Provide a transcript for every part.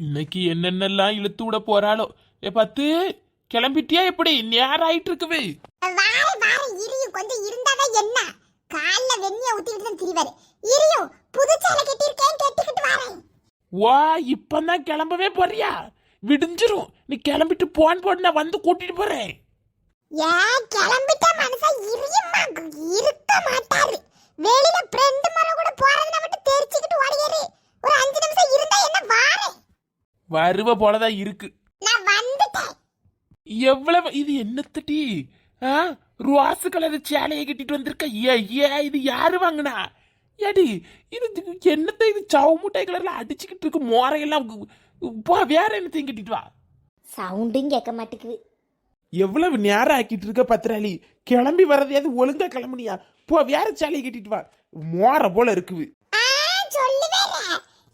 இன்னைக்கு என்னென்னலாம் இழுத்து விட போறாளோ. பத்து கிளம்பிட்டியா? எப்படி நேரம் ஆயிட்டு இருக்குவே. கொஞ்சம் இருந்தாதான் என்ன கால்ல வெண்ணிய ஊத்திட்டு திரிவாரு. இரியும் புது சேலை கட்டிருக்கேன், கட்டிக்கிட்டு வரேன். வா, இப்பதான் கிளம்பவே போறியா? விடிஞ்சிரும். நீ கிளம்பிட்டு போன் நான் வந்து கூட்டிட்டு போறேன். ஏன் கிளம்பிட்ட மனசா இரியுமா இருக்க மாட்டாரு. வெளியில ஃப்ரெண்ட் மர கூட போறதுன மட்டும் தெரிச்சிக்கிட்டு ஓடியேரு. ஒரு 5 நிமிஷம் இருந்தா என்ன வாரேன். வருவ போலதான் இருக்கு. நான் வந்துட்டேன். எவ்வளவு இது என்னத்தடி? ரோஸ் கலர் சேலையை கட்டிட்டு வந்திருக்க. இது யாரு வாங்கினா? ஏடி இது என்னத்த? இது சவு முட்டை கலர்ல அடிச்சுக்கிட்டு இருக்கு. மோரையெல்லாம் போ, வேற என்னத்தையும் கட்டிட்டு வா. சவுண்டும் கேட்க மாட்டேங்குது. எவ்வளவு நேரம் ஆக்கிட்டு இருக்க பத்திராளி? கிளம்பி வர்றதையாவது ஒழுங்கா கிளம்புனியா? போ, வேற சேலையை கட்டிட்டு வா. மோர போல இருக்குது.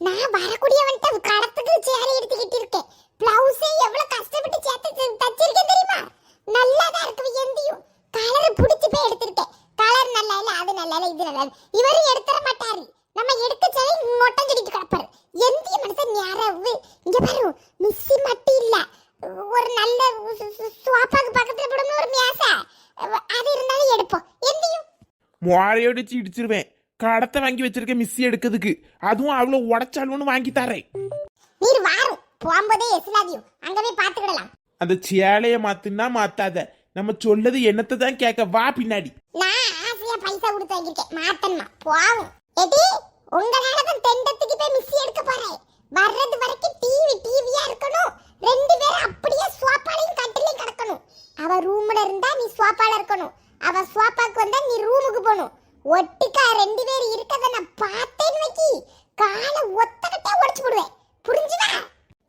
நான் வரக்கூடியவன்ட்ட கடத்துக்கு சேலை எடுத்துக்கிட்டு இருக்கேன். பிளவுஸே எவ்வளவு கஷ்டப்பட்டு சேர்த்து தச்சிருக்கேன் தெரியுமா? நல்லா தான் இருக்கு. எந்தியும் கலர் பிடிச்சி போய் எடுத்துட்டேன். கலர் நல்லா இல்ல, அது நல்லா இல்ல, இது நல்லா இல்ல. இவரும் எடுத்துற மாட்டாரு. நம்ம எடுக்க சேலை மொட்டம் சொல்லிட்டு கிடப்பாரு. எந்திய மனசன் யாராவது இங்க பாரு. மிஸ்ஸி மட்டும் இல்ல, ஒரு நல்ல சோப்பாக்கு பக்கத்துல போடணும் ஒரு மேச, அது இருந்தாலும் எடுப்போம். எந்தியும் மோரையோடிச்சு இடிச்சிருவேன். கடத்தை வாங்கி வச்சிருக்க மிஸ்ஸி எடுக்கிறதுக்கு. அதுவும் அவ்வளவு உடச்சாலும்னு வாங்கி தரேன். நீர் வாரும் போகும்போதே எஸ்லாதியும் அங்கவே பாத்துக்கிடலாம். அந்த சேலைய மாத்துனா மாத்தாத. நம்ம சொல்லது என்னத்தை தான் கேட்க. வா பின்னாடி. நான் ஆசையா பைசா கொடுத்து வாங்கிருக்கேன். மாத்தன்மா போவும். எடி உங்களால தான் தெண்டத்துக்கு போய் மிஸ்ஸி எடுக்க போறேன். வர்றது வரைக்கும் டிவியா இருக்கணும். 2 பேரும் அப்படியே சோபாலையும் கட்டிலையும் கிடக்கணும். அவ ரூம்ல இருந்தா நீ சோபால இருக்கணும். அவ சோபாக்கு வந்தா நீ ரூமுக்கு போகணும். ஒட்டுக்கா 2 பேர் இருக்கத நான் பார்த்தேன்னு வைக்கி காலை ஒத்தக்கட்டே உடைச்சு போடுவேன். புரிஞ்சுதா?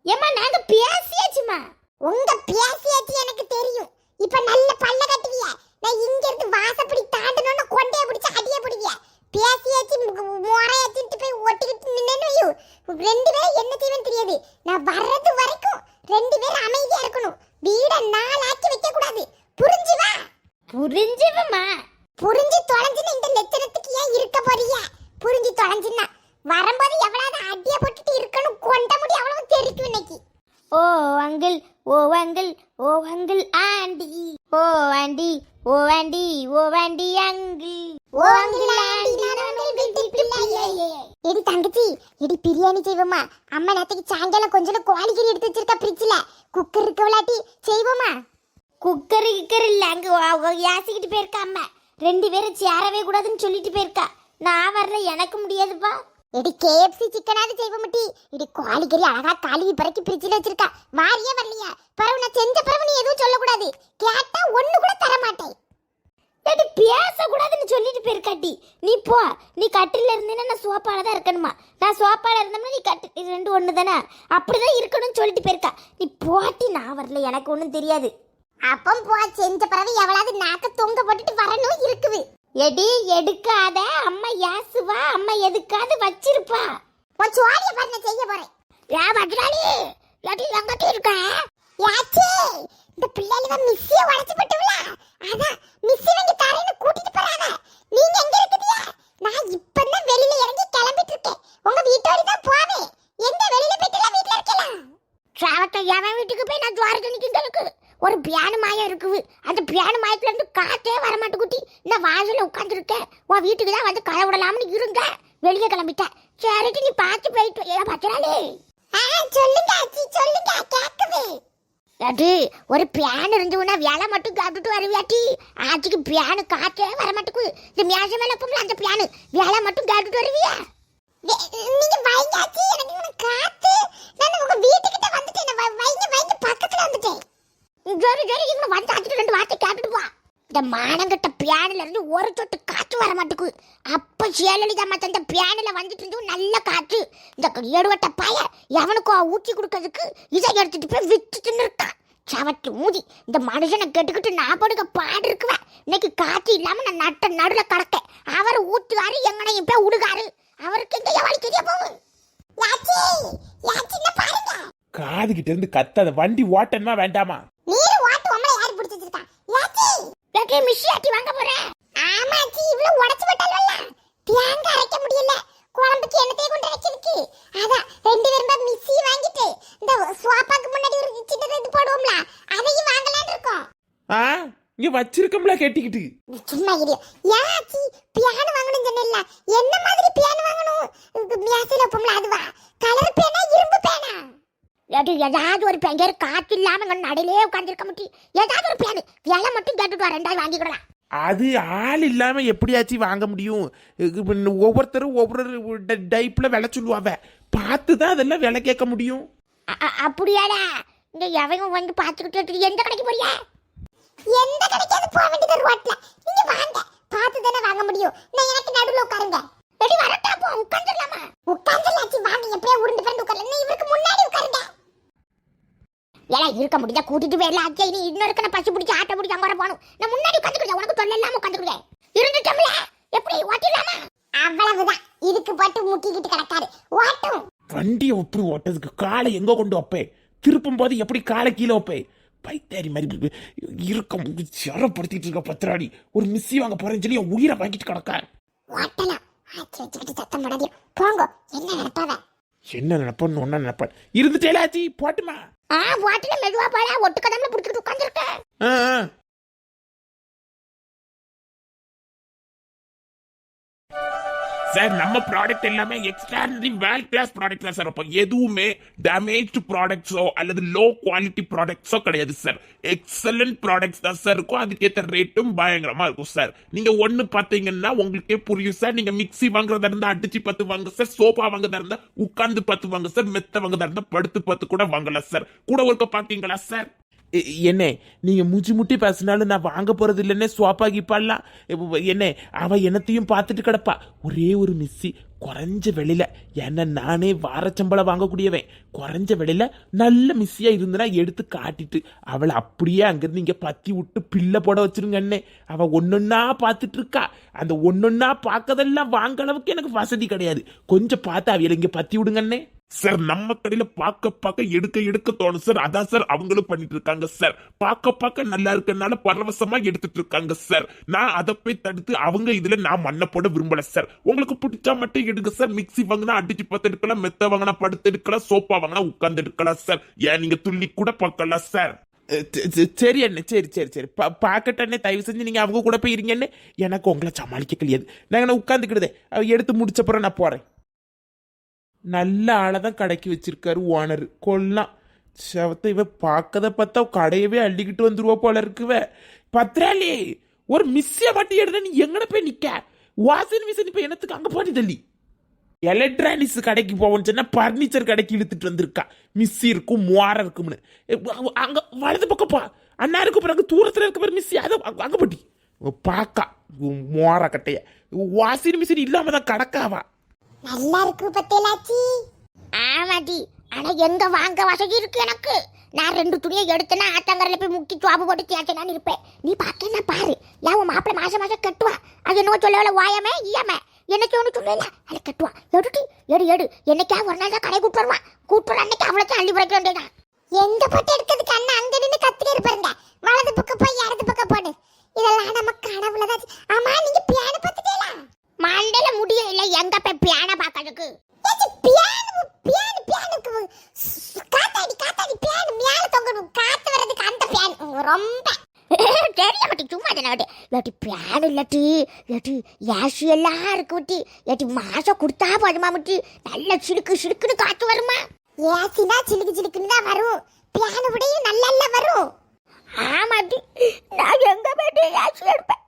ஏமா நாங்க பேசியாச்சுமா. உங்க பேசியாச்சு எனக்கு தெரியும். இப்ப நல்ல பல்ல கட்டுவிய. நான் இங்க இருந்து வாசப்படி தாண்டனோன்னு கொண்டைய பிடிச்சு அடிய பிடிவிய. பேசியாச்சு மோரையாச்சிட்டு போய் ஒட்டிக்கிட்டு நின்னேன்னு 2 பேரும் என்ன செய்வேன்னு தெரியாது. நான் வர்றது வரைக்கும் 2 பேரும் அமைதியா இருக்கணும். வீட நாளாக்கி வைக்க கூடாது. புரிஞ்சுவா? புரிஞ்சுவமா? புரிஞ்சு தொலைஞ்சுன்னு இந்த லட்சணத்துக்கு ஏன் இருக்க போறிய? புரிஞ்சு தொலைஞ்சுன்னா வரும்போது எவ்வளவு அடிய போட்டுட்டு இருக்கணும். கொண்ட முடி அவ்வளவு தெரிக்கும் இன்னைக்கு. ஓ அங்கிள், ஓ அங்கிள், ஓ அங்கிள் ஆண்டி, ஓ ஆண்டி, ஓ ஆண்டி, ஓ ஆண்டி அங்கிள், ஓ அங்கிள் ஆண்டி நான் வீட்டு பிள்ளையே. எடி தங்கச்சி, எடி பிரியாணி செய்வோமா? அம்மா நேத்துக்கு சாயங்காலம் கொஞ்சம் கோழிக்கறி எடுத்து வச்சிருக்கா ஃப்ரிட்ஜ்ல. குக்கர் இருக்க விளாட்டி செய்வோமா? குக்கர் இல்ல, அங்க யாசிக்கிட்டு போயிருக்கா அம்மா. 2 பேரும் சேரவே கூடாதுன்னு சொல்லிட்டு போயிருக்கா. நான் வரல, எனக்கு முடியாதுப்பா. எடி KFC சிக்கனாவது செய்வ மாட்டி. எடி கோழிக்கறி அழகா கழுவி பறக்கி பிரிட்ஜில் வச்சிருக்கா. வாரியே வரலையா? பரவு நான் செஞ்ச பரவு நீ எதுவும் சொல்லக்கூடாது. கேட்டா ஒண்ணு கூட தர மாட்டேன். எடி பேசக்கூடாதுன்னு சொல்லிட்டு போயிருக்காட்டி. நீ போ. நீ கட்டில இருந்தேன்னா நான் சோப்பால தான் இருக்கணுமா? நான் சோப்பால இருந்தோம்னா நீ கட்டு, 2 ஒண்ணு தானே? அப்படிதான் இருக்கணும்னு சொல்லிட்டு போயிருக்கா. நீ போட்டி. நான் வரல, எனக்கு ஒன்றும் தெரியாது. அப்பம் போ. செஞ்ச பிறகு எவ்வளவு நாக்க தொங்க போட்டுட்டு வரணும் இருக்குது. எடி எடுக்காத. அம்மா யாசுவா. அம்மா எதுக்காது வச்சிருப்பா. உன் சோழிய பண்ண செய்ய போறேன். யா வஜ்ராலி, எடி எங்கட்டி இருக்க? யாச்சி இந்த பிள்ளைல மிஸ்ஸிய உடைச்சு போட்டுவல. அதான் மிஸ்ஸி வந்து தரேன்னு கூட்டிட்டு போறாங்க. நீங்க எங்க இருக்கீங்க? நான் இப்பதான் வெளியில இறங்கி கிளம்பிட்டு இருக்கேன். உங்க வீட்டோட தான் போவேன். எங்க வெளியில போயிட்டுலாம் வீட்ல இருக்கலாம். சாவட்ட யாவன் வீட்டுக்கு போய் நான் ஜோர தண்ணிக்கிட்டு இருக்கு. ஒரு பியானு மாயம் இருக்குது. அந்த பியானு மாயத்துல இருந்து காத்தே வரமாட்டுக்குட்டி. நான் வாசல்ல உட்காந்துருக்கேன். உன் வீட்டுக்கு தான் வந்து களை விடலாம்னு இருங்க. வெளியே கிளம்பிட்டேன். சரிட்டு நீ பார்த்து போயிட்டு ஏன் பச்சராளே? சொல்லுங்க ஆச்சி, சொல்லுங்க கேக்குது. அது ஒரு பியான் இருந்துன்னா வேலை மட்டும் காட்டுட்டு வருவியாட்டி. ஆச்சிக்கு பியானு காத்தே வரமாட்டுக்கு. இந்த மேச மேல போல அந்த பியானு வேலை மட்டும் காட்டுட்டு வருவியா? நீங்க வைங்க ஆச்சி, எனக்கு காத்து. நான் உங்க வீட்டுக்கிட்ட வந்துட்டேன். வைங்க பக்கத்துல வந்துட்டேன். ஜோரி இங்க வந்து அடிச்சு 2 வார்த்தை கேட்டுட்டு போ. இந்த மானங்கட்ட பியானில இருந்து ஒரு சொட்டு காற்று வர மாட்டுக்கு. அப்ப ஜெயலலிதா மத்த இந்த பியானில வந்துட்டு இருந்து நல்ல காற்று. இந்த ஏடுவட்ட பாய எவனுக்கோ ஊற்றி கொடுக்கறதுக்கு இதை எடுத்துட்டு போய் வித்துட்டு இருக்கான். சவட்டு மூதி. இந்த மனுஷனை கேட்டுக்கிட்டு நான் படுக்க பாடு இருக்குவேன். இன்னைக்கு காற்று இல்லாம நான் நட்ட நடுல கடக்க. அவர் ஊத்துவாரு, எங்கனையும் போய் உடுகாரு. அவருக்கு எங்க எவ்வளவு தெரிய போகும். பாருங்க, காது கிட்ட இருந்து கத்தாத. வண்டி ஓட்டணுமா வேண்டாமா? நீர் ஓட்டு உம்மளை யார் பிடிச்சிட்டு இருக்கா? யாச்சி மிஷி ஆட்டி வாங்க போறேன். ஆமாச்சி, இவ்வளவு உடைச்சு விட்டா இங்க வச்சிருக்கோம்ல கேட்டிக்கிட்டு. சும்மா இரு. யாச்சி பியானோ வாங்கணும் சொன்னேல்ல, என்ன மாதிரி பியானோ வாங்கணும்? மியாசில பொம்பளை அதுவா? கலர் பேனா இரும்பு பேனா? ஏதாவது ஒரு பேங்கர் காத்து இல்லாம நடையிலே உட்காந்துருக்க முடியும். ஏதாவது ஒரு பேனு விலை மட்டும் கேட்டுட்டு வா, 2,000 வாங்கிக்கலாம். அது ஆள் இல்லாம எப்படியாச்சும் வாங்க முடியும்? ஒவ்வொருத்தரும் ஒவ்வொரு டைப்ல விலை சொல்லுவாங்க, பார்த்துதான் அதெல்லாம் விலை கேட்க முடியும். அப்படியாடா? இங்க எவங்க வந்து பார்த்துக்கிட்டு எந்த கடைக்கு போறியா? எந்த கடைக்காவது போக வேண்டியது ரோட்ல. நீங்க வாங்க, பார்த்து தானே வாங்க முடியும். நான் எனக்கு நடுவுல உட்காருங்க. ரெடி வரட்டா? போ உட்கார்ந்துடலாமா? உட்கார்ந்துலாச்சி வாங்க, எப்படியே உருண்டு பண்ணி உட்காரல. நீ இவருக்கு முன்னாடி உட்காருங்க. ஏல இருக்க முடியல, கூட்டிட்டு போயிடல. அச்சா இனி இன்னொருக்க நான் பசி பிடிச்சி ஆட்ட பிடிச்சி அங்க வர போகணும். நான் முன்னாடி உட்காந்துக்கிறேன், உனக்கு தொல்லை இல்லாம உட்காந்துக்கிறேன். இருந்துட்டோம்ல, எப்படி ஓட்டிடலாமா? அவ்வளவுதான், இதுக்கு போட்டு முட்டிக்கிட்டு கிடக்காரு. ஓட்டும். வண்டியை எப்படி ஓட்டதுக்கு காலை எங்க கொண்டு வைப்பேன்? திருப்பும் போது எப்படி காலை கீழே வைப்பேன்? பைத்தாரி மாதிரி இருக்க சிரப்படுத்திட்டு இருக்க பத்திராடி. ஒரு மிஸ்ஸி வாங்க போறேன்னு சொல்லி என் உயிரை வாங்கிட்டு கிடக்க. ஓட்டலாம் ஆச்சு வச்சுக்கிட்டு சத்தம் போடாதீங்க. போங்க. என்ன நினைப்பாவ? என்ன நினைப்பேன்னு ஒன்னா நினைப்பேன். இருந்துட்டேலாச்சி போட்டுமா? ஓட்டல மெதுவா போல. ஒட்டு கதம்ல புடிச்சிட்டு உட்கார்ந்திருக்க. சார் நம்ம ப்ராடக்ட் எல்லாமே எக்ஸ்ட்ராடனரி வேர்ல்ட் கிளாஸ் ப்ராடக்ட் தான் சார். அப்போ எதுவுமே டேமேஜ்டு ப்ராடக்ட்ஸோ அல்லது லோ குவாலிட்டி ப்ராடக்ட்ஸோ கிடையாது சார். எக்ஸலன்ட் ப்ராடக்ட்ஸ் தான் சார் இருக்கும். அதுக்கேற்ற ரேட்டும் பயங்கரமா இருக்கும் சார். நீங்க ஒண்ணு பாத்தீங்கன்னா உங்களுக்கே புரியும் சார். நீங்க மிக்ஸி வாங்குறதா இருந்தா அடிச்சு 10 வாங்க சார். சோஃபா வாங்குறதா இருந்தா உட்கார்ந்து 10 வாங்க சார். மெத்த வாங்குறதா இருந்தா படுத்து 10 கூட வாங்கலாம் சார். கூட ஒருக்க பாத்தீங்களா சார்? என்ன நீங்க மூச்சு முட்டி பேசினாலும் நான் வாங்க போறது இல்லைன்னே சுவாப்பா கிப்பாலாம். என்ன அவ என்னத்தையும் பார்த்துட்டு கிடப்பா. ஒரே ஒரு மிஸ்ஸி குறைஞ்ச விலையில, ஏன்னா நானே வாரச்சம்பளம் வாங்கக்கூடியவன். குறைஞ்ச விலையில நல்ல மிஸ்ஸியா இருந்தனா எடுத்து காட்டிட்டு அவளை அப்படியே அங்கிருந்து இங்க பத்தி விட்டு பிள்ளை போட வச்சிருங்கன்னே. அவ ஒன்னொன்னா பார்த்துட்டு இருக்கா. அந்த ஒன்னொன்னா பார்க்கதெல்லாம் வாங்க அளவுக்கு எனக்கு வசதி கிடையாது. கொஞ்சம் பார்த்து அவையில இங்க பத்தி விடுங்கன்னே. சார் நம்ம கடையில பார்க்க எடுக்க தோணும் சார். அதான் சார் அவங்களும் பண்ணிட்டு இருக்காங்க சார். பார்க்க நல்லா இருக்கனால பரவசமா எடுத்துட்டு இருக்காங்க சார். நான் அதை போய் தடுத்து அவங்க இதுல நான் மண்ணை போட விரும்பல சார். உங்களுக்கு பிடிச்சா மட்டும் எடுங்க சார். மிக்ஸி வாங்கினா அடிச்சு 10 எடுக்கலாம். மெத்த வாங்கினா படுத்து எடுக்கலாம். சோஃபா வாங்கினா உட்கார்ந்து எடுக்கலாம் சார். ஏன் நீங்க துள்ளி கூட பார்க்கலாம் சார். சரி அண்ணே, சரி பாக்கட்டே. தயவு செஞ்சு நீங்க அவங்க கூட போய் இருங்கன்னு. எனக்கு உங்களை சமாளிக்க கிடையாது. நாங்க உட்காந்துக்கிடுதே எடுத்து முடிச்சப்பறம் நான் போறேன். நல்ல ஆளைதான் கடைக்கு வச்சிருக்காரு ஓனர். கொல்லாம் சவத்தை இவ பார்க்கத பார்த்தா கடையவே அள்ளிக்கிட்டு வந்துருவா போல இருக்குவ. பத்ராளி ஒரு மிஸ்ஸிய வட்டி எடுத்த நீ எங்கட போய் நிக்க? வாசன் மிஷின் இப்ப என்னத்துக்கு அங்க போட்டு தள்ளி எலக்ட்ரானிக்ஸ் கடைக்கு போவோன்னு சொன்னா பர்னிச்சர் கடைக்கு இழுத்துட்டு வந்திருக்கா. மிஸ்ஸி இருக்கும் மோரம் இருக்கும்னு. அங்க வலது பக்கம் பா, அண்ணா இருக்கு பிறகு தூரத்துல இருக்க பாரு மிஸ்ஸி. அதை அங்க போட்டி பாக்கா மோர கட்டைய. வாஷிங் மிஷின் இல்லாம தான் கடக்காவா. நல்லா இருக்கு பத்தேலாச்சி. ஆமாடி, ஆனா எங்க வாங்க வசதி இருக்கு எனக்கு? நான் 2 துணியை எடுத்தேன்னா ஆத்தங்கரில் போய் முக்கி சுவாபு போட்டு தேய்ச்சேன்னு இருப்பேன். நீ பார்க்கனா பாரு. யாவும் மாப்பிள்ள மாசம் கட்டுவா. அது என்னவோ சொல்லல வாயமே ஈயமே என்ன ஒன்று சொல்லல. அதை கட்டுவா. எடு என்னைக்கா ஒரு நாள் தான் கடை கூட்டு வருவான். கூட்டு அன்னைக்கு அவ்வளோத்தையும் அள்ளி படைக்க வேண்டியதான். எங்க போட்டு எடுக்கிறதுக்கு அண்ணா அங்க நின்று கத்திரி இருப்பாருங்க. வலது பக்கம் போய் இடது பக்கம் போடு. இதெல்லாம் நம்ம கனவுலதான். ஆமா நீங்க பியானோ பார்த்துட்டீங்களா? மண்டையில முடியும் இல்ல எங்க போய் பியானோ பார்க்கறதுக்கு? காத்தாடி பியானோ மேல தொங்கணும். காத்து வர்றதுக்கு அந்த பியானோ ரொம்ப தெரிய மாட்டேன். சும்மா தானே பியானோ இல்லாட்டி யாசி எல்லாம் இருக்கு விட்டி. ஏட்டி மாசம் கொடுத்தா போதுமா முட்டி? நல்ல சிலுக்குன்னு காத்து வருமா? ஏசினா சிலுக்குன்னு தான் வரும். பியானோ விடையும் நல்லா வரும். ஆமாட்டி, நான் எங்க போயிட்டு யாசி எடுப்பேன்.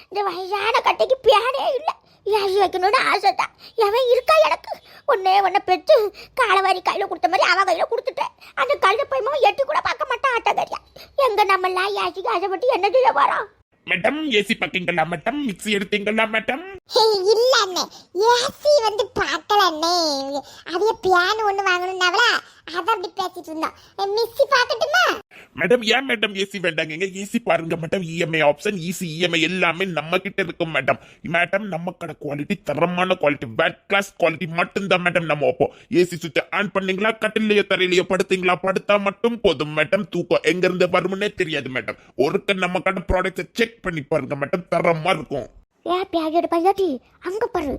இந்த வயசான கட்டைக்கு பியானே இல்லை. யாசி வைக்கணும்னு ஆசை தான். எவன் இருக்கா எனக்கு? ஒன்ன பெற்று காலவாரி கையில் கொடுத்த மாதிரி அவன் கையில் கொடுத்துட்டேன். அந்த கல்ல போய்மா எட்டி கூட பார்க்க மாட்டான் ஆட்டக்காரியா. எங்க நம்மளாம் யாசிக்கு ஆசைப்பட்டு என்ன செய்ய வரோம்? மேடம் ஏசி பாக்கீங்களா மேடம்? மிக்ஸி எடுத்தீங்களா மேடம்? இல்ல அண்ணே, ஏசி வந்து பார்க்கல அண்ணே. அதே பியானோ ஒண்ணு வாங்கணும்னாவளா, அத அப்படி பேசிட்டு இருந்தோம். மிக்ஸி பார்க்கட்டுமா மேடம்? ஏன் மேடம் ஏசி வேண்டாங்க? ஏசி பாருங்க madam. EMI option, easy EMI எல்லாமே நம்ம கிட்ட இருக்கும் மேடம். மேடம் நம்ம கடை குவாலிட்டி தரமான குவாலிட்டி, வேர்ல்ட் கிளாஸ் குவாலிட்டி மட்டும்தான் மேடம் நம்ம வைப்போம். ஏசி சுவிட்ச் ஆன் பண்ணீங்களா, கட்டிலையோ தரையிலையோ படுத்தீங்களா, படுத்தா மட்டும் போதும் மேடம். தூக்கம் எங்க இருந்து வரும்னே தெரியாது மேடம். ஒருக்க நம்ம கடை ப்ராடக்ட் செக் பண்ணி பாருங்க மேடம், தரமா இருக்கும். பேஜோட பையாட்டி அங்க பாரு.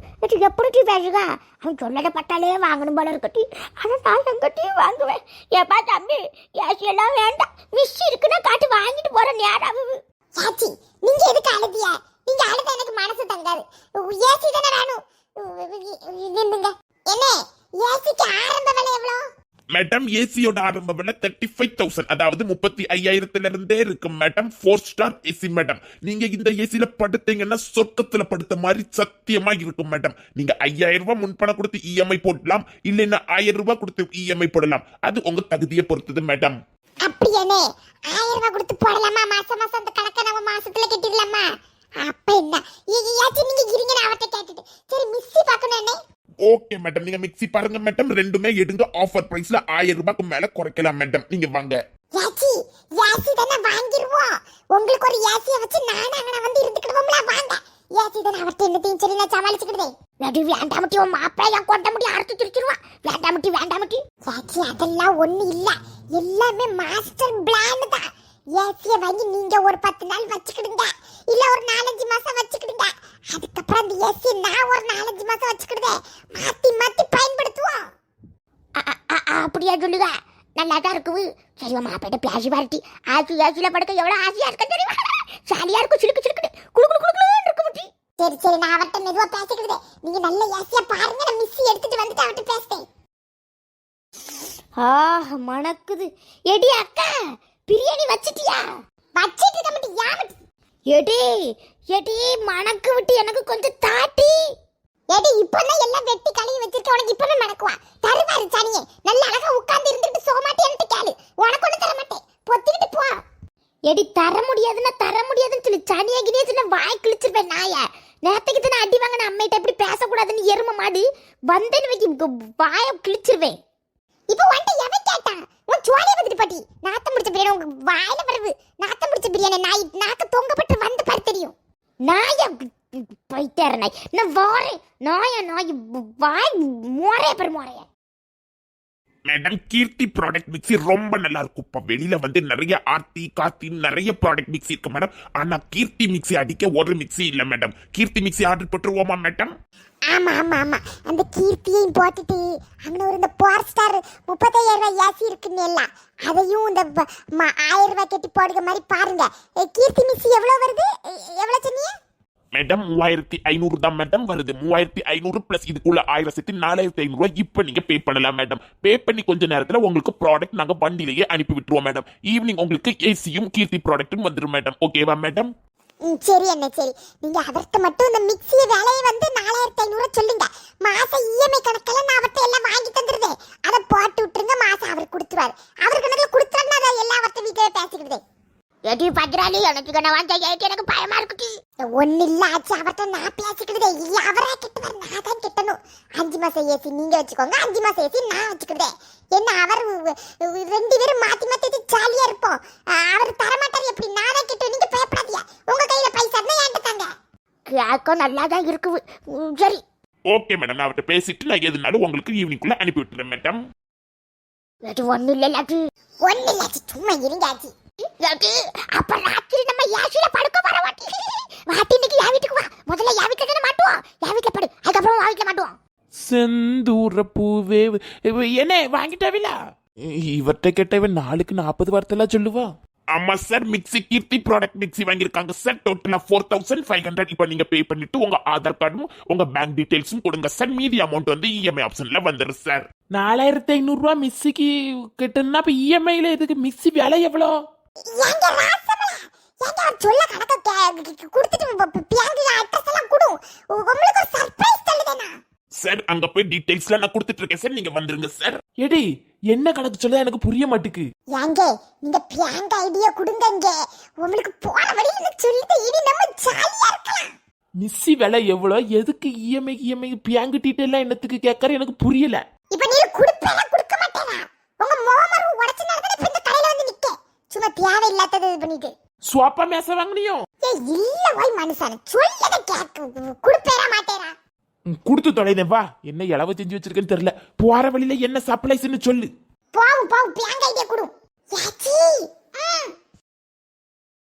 எப்படி பேசுகா? அவன் சொல்லத பட்டாலே வாங்கணும் போல இருக்கட்டி. ஆனா நான் எங்கட்டியும் வாங்குவேன். ஏப்பா தம்பி, ஏசி எல்லாம் வேண்டாம். மிஸ் இருக்குன்னா காட்டு வாங்கிட்டு போற நேரம். சாச்சி நீங்க எதுக்கு அழுதிய? நீங்க அழுத எனக்கு மனசு தங்காது. ஏசி தானே வேணும். நின்னுங்க. என்ன ஏசிக்கு ஆரம்ப விலை எவ்வளவு? மேடம் ஏசியோட ஆரம்ப விலை 35,000, அதாவது 35,000 இருந்தே இருக்கு மேடம். 4 star AC madam. நீங்க இந்த ஏசில படுத்தீங்கன்னா சொர்க்கத்துல படுத்த மாதிரி சத்தியமா இருக்கும் மேடம். நீங்க 5,000 ரூபாய் முன்பணம் கொடுத்து இஎம்ஐ போடலாம், இல்லைன்னா 1000 ரூபாய் கொடுத்து இஎம்ஐ போடலாம். அது உங்க தகுதியை பொறுத்தது மேடம். அப்படியானே 1000 ரூபாய் கொடுத்து போடலாமா? மாசம் மாசம் அந்த கணக்கை நம்ம மாசத்துல கட்டிடலாமா? அப்ப என்ன ஏச்சி நீங்க இருங்க, நான் அவர்கிட்ட கேட்டுட்டு. சரி மிக்ஸி பார்க்கணும் அண்ணே. ஓகே மேடம், நீங்க மிக்ஸி பாருங்க மேடம். ரெண்டுமே எடுங்க. ஆஃபர் பிரைஸ்ல 1000 ரூபாய்க்கு மேல குறைக்கலாம் மேடம். நீங்க வாங்க. ஏச்சி ஏசி தானே வாங்கிடுவோம். உங்களுக்கு ஒரு ஏசியை வச்சு நானும் அங்கே வந்து இருந்துக்கிடுவோம்ல. வாங்க ஏசி தானே. அவர்கிட்ட என்னத்தையும் சொல்லி நான் சமாளிச்சுக்கிடுதே. நடு வேண்டாமட்டி உன் மாப்பிள்ளை என் கொட்ட முடி அறுத்து திருச்சிருவான். வேண்டாமட்டி வேண்டாமட்டி. ஏச்சி அதெல்லாம் ஒண்ணு இல்ல, எல்லாமே மாஸ்டர் பிளான் தான். ஏசியை வாங்கி நீங்க ஒரு 10 நாள் வச்சுக்கிடுங்க, இல்ல ஒரு 4-5 மாசம் வச்சுக்கிடுங்க. அதுக்கப்புறம் அந்த ஏசி நான் ஒரு 4-5 மாசம் வச்சுக்கிடுதேன். மாத்தி மாத்தி பயன்படுத்துவோம். அப்படியா சொல்லுங்க? நல்லா தான் இருக்குது. சரி மாப்பிட்ட பிளாஷி பார்ட்டி ஏசியில படுக்க எவ்வளவு ஆசையா இருக்கு தெரியுமா? ஜாலியா இருக்கும். சிலுக்கு சிலுக்கு குளு குளு குளு குளு இருக்கு முட்டி. சரி சரி நான் அவர்கிட்ட மெதுவா பேசிக்கிடுதே. நீங்க நல்ல ஏசியா பாருங்க, நான் மிக்ஸி எடுத்துட்டு வந்துட்டு அவர்கிட்ட பேசுறேன். மணக்குது. எடி அக்கா பிரியாணி வச்சிட்டியா? வச்சிட்டு கமிட்டி யாமட்டி. எடி எடி மணக்கு விட்டு எனக்கு கொஞ்சம் தாட்டி. எடி இப்பதான் எல்லாம் வெட்டி கழுவி வச்சிருக்க, உனக்கு இப்பவே மணக்குவா? தருவாரு சனியே. நல்ல அழகா உட்கார்ந்து இருந்துட்டு சோமாட்டி என்கிட்ட கேளு. உனக்கு ஒண்ணு தர மாட்டேன், பொத்திக்கிட்டு போ. எடி தர முடியாதுன்னு சொல்லி சனியா கிணியா வாய் கிழிச்சிருப்பேன் நாய. நேரத்துக்கு தானே அடி வாங்க, நான் அம்மையிட்ட எப்படி பேசக்கூடாதுன்னு எரும மாடு வந்தேன்னு வைக்க வாயை கிழிச்சிருவேன். இப்போ வந்துட்டு எவன் கேட்டான்? உன் சோழியை பத்திட்டு பாட்டி. நாத்தம் முடிச்ச பிரியாணி உங்க வாயில வருது. நாத்தம் முடிச்ச பிரியாணி நாய் நாக்க தொங்கப்பட்டு வந்து பாரு தெரியும். நாய பைத்தார நாய். நான் வாரேன் நாய வாய் மோரைய பாரு மோரைய. மேடம் கீர்த்தி ப்ராடக்ட் மிக்ஸி ரொம்ப நல்லா இருக்கும். இப்ப வெளியில வந்து நிறைய ஆர்த்தி கார்த்தி நிறைய ப்ராடக்ட் மிக்ஸி இருக்கு மேடம். ஆனா கீர்த்தி மிக்ஸி அடிக்க ஒரு மிக்ஸி இல்ல மேடம். கீர்த்தி மிக்ஸி ஆர்டர் போட்டுருவோமா மேடம்? ஆமா ஆமா ஆமா, அந்த கீர்த்தியையும் போட்டுட்டு அங்கே ஒரு இந்த 4 ஸ்டார் 35,000 ரூபாய் ஏசி இருக்குன்னு எல்லாம் அதையும் இந்த 1000 ரூபாய் கட்டி போடுற மாதிரி பாருங்க. கீர்த்தி மிக்ஸி எவ்வளவு வருது? எவ்வளவு சொன்னீங்க மேடம்? 3500 தான் மேடம் வருது. 3500 பிளஸ் இதுக்குள்ள 1000 சேர்த்து 4500 ரூபாய் இப்ப நீங்க பே பண்ணலாம் மேடம். பே பண்ணி கொஞ்ச நேரத்துல உங்களுக்கு ப்ராடக்ட் நாங்க வண்டியிலேயே அனுப்பி விட்டுருவோம் மேடம். ஈவினிங் உங்களுக்கு ஏசியும் கீர்த்தி ப்ராடக்ட்டும் வந்துடும் மேடம். ஓகேவா மேடம்? சரி அண்ணே சரி. நீங்க அவர்கிட்ட மட்டும் இந்த மிக்ஸி விலையை வந்து 4500 சொல்லுங்க. மாசம் இஎம்ஐ கணக்கில் நான் அவர்கிட்ட எல்லாம் வாங்கி தந்துருதேன். அதை போட்டு விட்டுருங்க, மாசம் அவர் கொடுத்துருவாரு. அவர் கணக்கில் கொடுத்துறேன்னா அதை எல்லா அவர்கிட்ட வீட்டிலே பேசிக்கிடுதே. எடி பத்ராலி எனக்கு கண்ண வாங்க எனக்கு பயமா இருக்குது. ஒன்னு இல்ல ஆச்சு, அவர்கிட்ட நான் பேசிக்கிடுதே. இல்ல அவரா கிட்டுவார், நான் தான் கிட்டணும். 5 மாசம் ஏசி நீங்க வச்சுக்கோங்க, 5 மாசம் ஏசி நான் வச்சுக்கிடுதே. என்ன அவர் 2 பேரும் மாத்தி மாத்தி ஜாலியா இருப்போம். அவர் தரமாட்டார். எப்படி நான் தான் கிட்ட. நீங்க பயப்படாதீங்க. உங்க கையில பைசா இருந்தா என்கிட்ட தாங்க. கேட்க நல்லா தான் இருக்குது. சரி ஓகே மேடம், நான் அவர்கிட்ட பேசிட்டு நான் எதுனாலும் உங்களுக்கு ஈவினிங்குள்ள அனுப்பி விட்டுறேன் மேடம். அது ஒண்ணு இல்ல சும்மா இருங்காச்சு. அப்ப ராத்திரி நம்ம ஏசில படுக்க வர வாட்டி இன்னைக்கு யா வீட்டுக்கு வா. முதல்ல யா வீட்டுல தானே மாட்டுவோம். யா வீட்டுல படு, அதுக்கப்புறம் வா வீட்டுல மாட்டுவோம். செந்தூர பூவே என்ன வாங்கிட்டாவில? இவர்கிட்ட கேட்டவன் நாளுக்கு 40 வார்த்தைலாம் சொல்லுவா. ஆமா சார், மிக்ஸி கீர்த்தி ப்ராடக்ட் மிக்ஸி வாங்கியிருக்காங்க சார். டோட்டலா 4500. இப்ப நீங்க பே பண்ணிட்டு உங்க ஆதார் கார்டும் உங்க பேங்க் டீடைல்ஸும் கொடுங்க சார். மீதி அமௌண்ட் வந்து இஎம்ஐ ஆப்ஷன்ல வந்துடும் சார். 4500 ரூபாய் மிக்ஸிக்கு கிட்டனா இப்ப இஎம்ஐல எதுக்கு? மிக்ஸி விலை எவ்வளோ? ஏங்க ராசமல ஏங்க சொல்ல கணக்க கொடுத்துட்டு பியாங்கில அட்ரஸ் எல்லாம் கொடு. உங்களுக்கு ஒரு சர்ப்ரைஸ் தள்ளுதேனா சார். அங்க போய் டீடைல்ஸ்ல நான் கொடுத்துட்டு இருக்கேன் சார், நீங்க வந்துருங்க சார். எடி என்ன கணக்கு சொல்ல எனக்கு புரிய மாட்டுக்கு. ஏங்க நீங்க பியாங்க் ஐடியா கொடுங்கங்க. உங்களுக்கு போற வழியில சொல்லிட்டு இனி நம்ம ஜாலியா இருக்கலாம். மிஸ்ஸி விலை எவ்வளோ? எதுக்கு இஎம்ஐ பியாங்க் டீடைல் என்னத்துக்கு கேட்கற எனக்கு புரியல. இப்ப நீ கொடுப்பேனா கொடுக்க மாட்டேனா? உங்க மோமரு உடைச்சனால தான் இப்ப இந்த கடையில வந்து நிக்க. சும்மா தேவையில்லாதது இது பண்ணிட்டு ஸ்வாப்பா மேச வாங்குனியோ? ஏய் இல்ல ஓய் மனுஷன் சொல்லத கேக்கு. கொடுப்பேனா மாட்டேனா? கொடுத்து தொலைதேன் வா. என்ன இளவ செஞ்சு வச்சிருக்கேன்னு தெரியல. போற வழியில என்ன சர்ப்ரைஸ்னு சொல்லு. பாவு பியாங்க் ஐடியா கொடு. யாச்சி